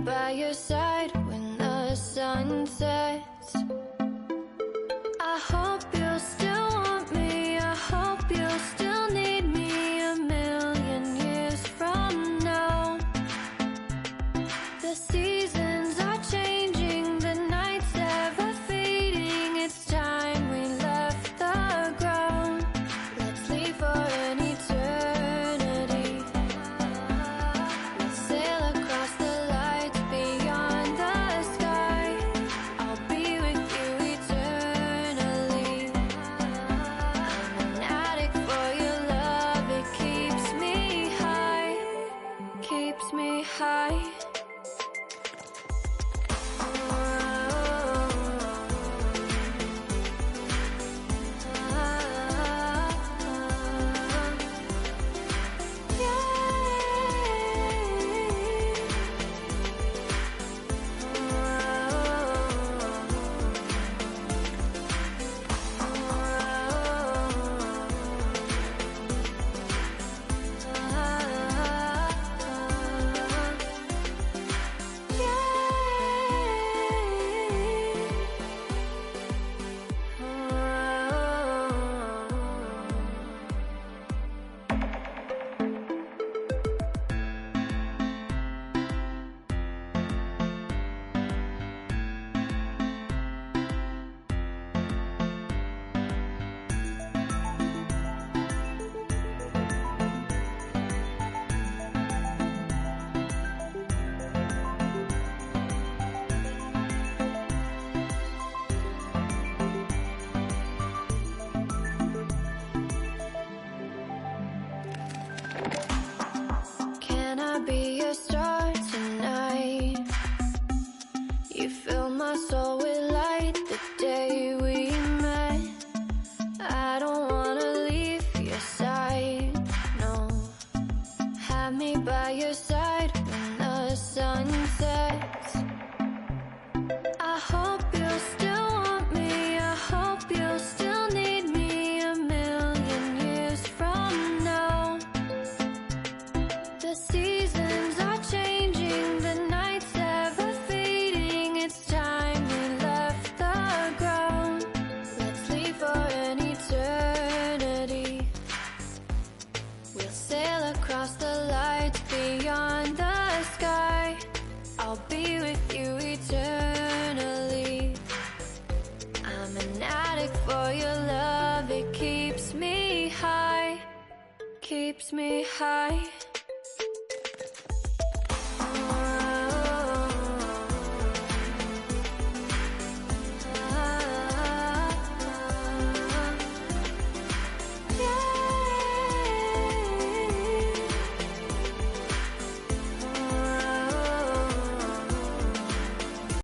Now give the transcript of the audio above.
by your side when the sun sets. I hope you'll still want me, I hope you'll still need me 1,000,000 years from now. The seasons are changing, the nights ever fading. It's time we left the ground. Let's leave for an eternity. We'll sail across the lights beyond the sky. I'll be with you eternally. I'm an addict for your love, it keeps me high, keeps me high. Can I be your star tonight? You fill my soul with light the day we met. I don't wanna leave your side, no. Have me by your side when the sun sets. I hope you'll still want me, I hope you'll still need me 1,000,000 years from now. The seasons are changing, the nights ever fading. It's time we left the ground. Let's leave for an eternity. We'll sail across the lights beyond the sky. I'll be with you eternally. I'm an addict for your love, it keeps me high, keeps me high.